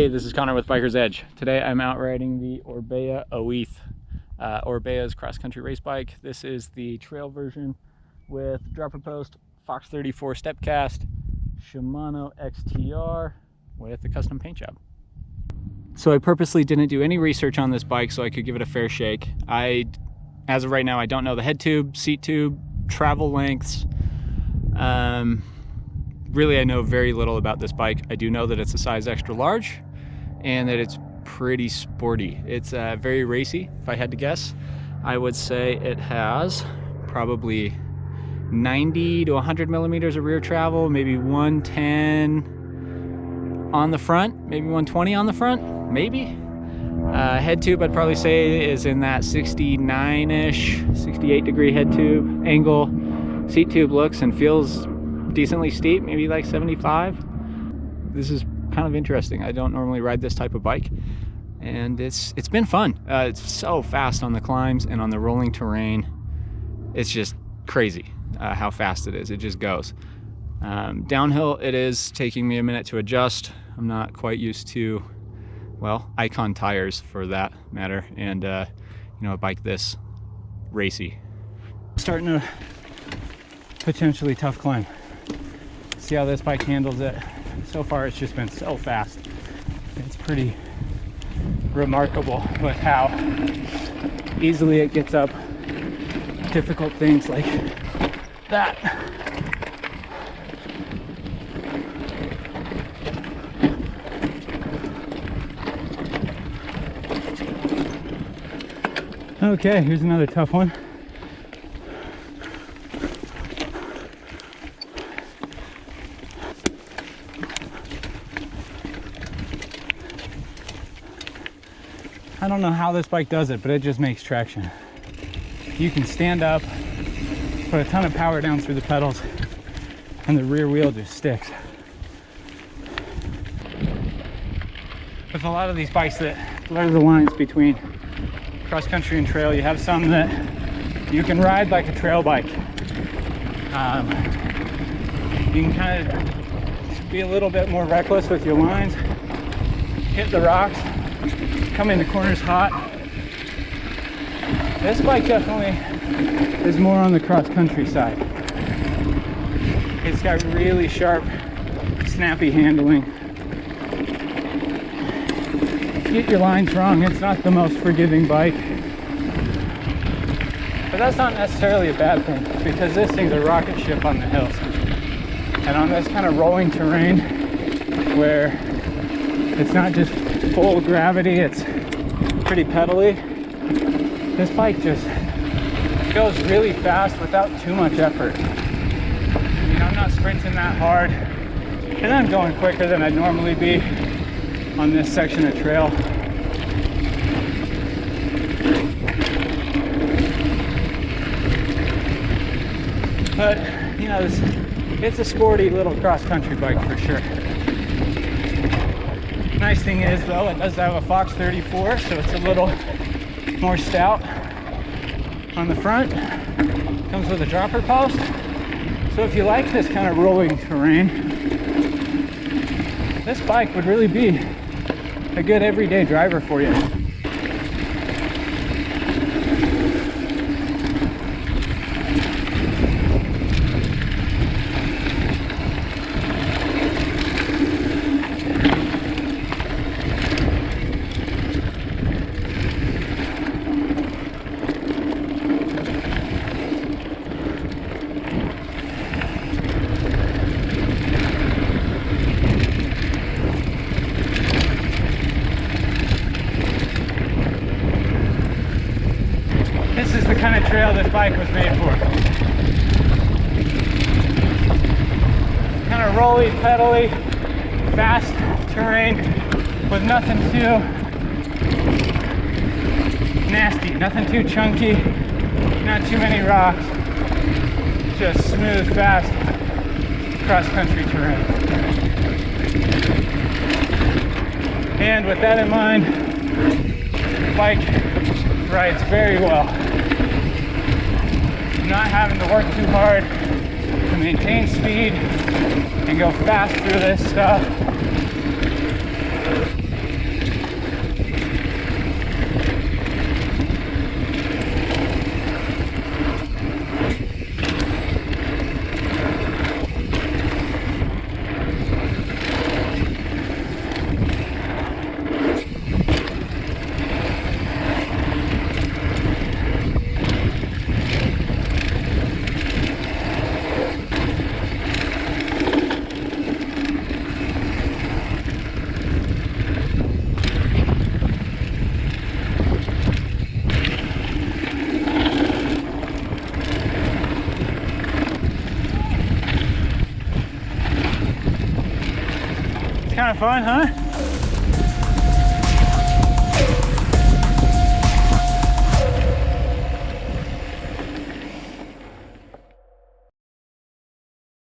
Hey, this is Connor with Biker's Edge. Today I'm out riding the Orbea Oiz. Orbea's cross-country race bike. This is the trail version with dropper post, Fox 34 step cast, Shimano XTR with a custom paint job. So I purposely didn't do any research on this bike so I could give it a fair shake. As of right now, I don't know the head tube, seat tube, travel lengths. Really, I know very little about this bike. I do know that it's a size extra large and that it's pretty sporty. It's very racy. If I had to guess, I would say it has probably 90 to 100 millimeters of rear travel, maybe 110 on the front, maybe 120 on the front, maybe. Head tube, I'd probably say, is in that 69-ish, 68 degree head tube angle. Seat tube looks and feels decently steep, maybe like 75. This is kind of interesting. I don't normally ride this type of bike, and it's been fun. It's so fast on the climbs and on the rolling terrain. It's just crazy how fast it is. It just goes. Downhill, it is taking me a minute to adjust. I'm not quite used to, well, Icon tires for that matter, and a bike this racy. Starting a potentially tough climb. See how this bike handles it. So far it's just been so fast. It's pretty remarkable with how easily it gets up difficult things like that. Okay, here's another tough one. I don't know how this bike does it, but it just makes traction. You can stand up, put a ton of power down through the pedals, and the rear wheel just sticks. With a lot of these bikes that blur the lines between cross country and trail, you have some that you can ride like a trail bike. You can kind of be a little bit more reckless with your lines, hit the rocks, come into corners hot. This bike definitely is more on the cross-country side. It's got really sharp, snappy handling. If you get your lines wrong, it's not the most forgiving bike. But that's not necessarily a bad thing, because this thing's a rocket ship on the hills. And on this kind of rolling terrain where it's not just full gravity, it's pretty pedally, this bike just goes really fast without too much effort. I'm not sprinting that hard, and I'm going quicker than I'd normally be on this section of trail. But it's a sporty little cross-country bike for sure. Nice thing is, though, it does have a Fox 34, so it's a little more stout on the front. Comes with a dropper post. So if you like this kind of rolling terrain, this bike would really be a good everyday driver for you. This is the kind of trail this bike was made for. Kind of rolly, pedally, fast terrain with nothing too nasty, nothing too chunky, not too many rocks. Just smooth, fast, cross-country terrain. And with that in mind, the bike rides very well. Not having to work too hard to maintain speed and go fast through this stuff. kind of fun, huh?